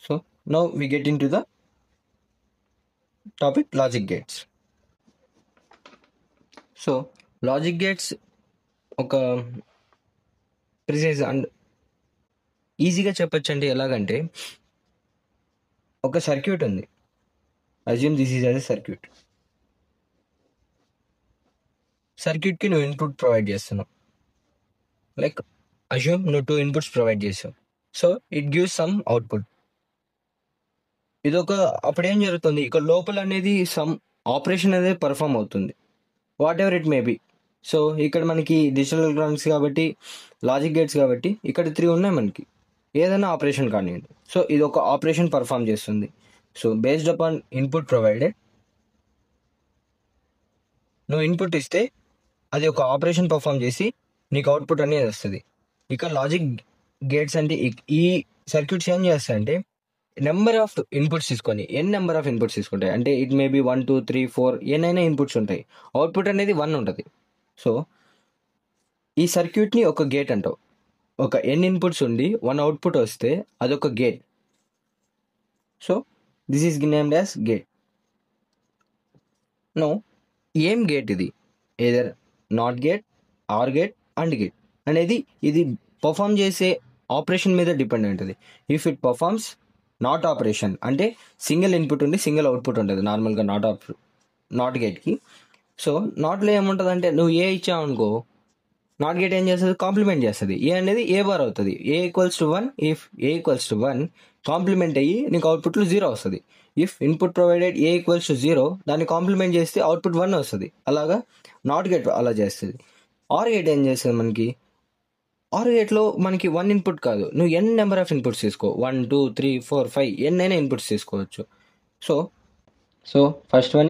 So now we get into the topic logic gates. So logic gates ఒక precise and ఈజీగా చెప్పొచ్చండి. ఎలాగంటే ఒక సర్క్యూట్ ఉంది. Assume this is as a circuit. సర్క్యూట్కి నువ్వు ఇన్పుట్ ప్రొవైడ్ చేస్తున్నావు. లైక్ అజ్యూమ్ నువ్వు 2 ఇన్పుట్స్ ప్రొవైడ్ చేసావు. So it gives some output. ఇదొక అప్పుడు ఏం జరుగుతుంది, ఇక లోపల అనేది సమ్ ఆపరేషన్ అనేది పర్ఫామ్ అవుతుంది, whatever it may be. So ఇక్కడ మనకి డిజిటల్ ఎలక్ట్రానిక్స్ కాబట్టి, లాజిక్ గేట్స్ కాబట్టి ఇక్కడ 3 ఉన్నాయి మనకి. ఏదైనా ఆపరేషన్ కానివ్వండి. సో ఇది ఒక ఆపరేషన్ పర్ఫామ్ చేస్తుంది. So based upon input provided, నువ్వు ఇన్పుట్ ఇస్తే అది ఒక ఆపరేషన్ పర్ఫామ్ చేసి నీకు అవుట్పుట్ అనేది వస్తుంది. ఇక లాజిక్ గేట్స్ అంటే ఈ సర్క్యూట్స్ ఏం చేస్తాయంటే నెంబర్ ఆఫ్ ఇన్పుట్స్ తీసుకొని నెంబర్ ఆఫ్ ఇన్పుట్స్ తీసుకుంటాయి. అంటే ఇట్ మే బి 1 2 3 4 ఎన్నైనా ఇన్పుట్స్ ఉంటాయి. అవుట్పుట్ అనేది 1 ఉంటుంది. సో ఈ సర్క్యూట్ని ఒక గేట్ అంటావు. ఒక ఇన్పుట్స్ ఉండి 1 అవుట్పుట్ వస్తే అదొక gate. So this is named as gate. No ఏం గేట్ ఇది? Either not gate, or gate, and gate అనేది ఇది పర్ఫామ్ చేసే ఆపరేషన్ మీద డిపెండ్ ఉంటుంది. If it performs not operation అంటే సింగిల్ ఇన్పుట్ ఉండి సింగిల్ అవుట్పుట్ ఉంటుంది నార్మల్గా నాట్ గేట్కి. సో నాట్లో ఏముంటుంది అంటే నువ్వు ఏ ఇచ్చావు అనుకో, నాట్ గేట్ ఏం చేస్తుంది, కాంప్లిమెంట్ చేస్తుంది. ఏ అనేది ఏ బార్ అవుతుంది. A equals to 1, if A equals to 1 complement అయ్యి నీకు అవుట్పుట్లో 0 వస్తుంది. If input provided A equals to 0 దాన్ని కాంప్లిమెంట్ చేస్తే అవుట్పుట్ 1 వస్తుంది. అలాగా నాట్ గేట్ అలా చేస్తుంది. ఆర్ గేట్ ఏం చేస్తుంది మనకి, ఆర్ గేట్లో మనకి 1 ఇన్పుట్ కాదు, నువ్వు నెంబర్ ఆఫ్ ఇన్పుట్స్ తీసుకో, 1 2 3 4 5 ఎన్నైనా ఇన్పుట్స్ తీసుకోవచ్చు. So first one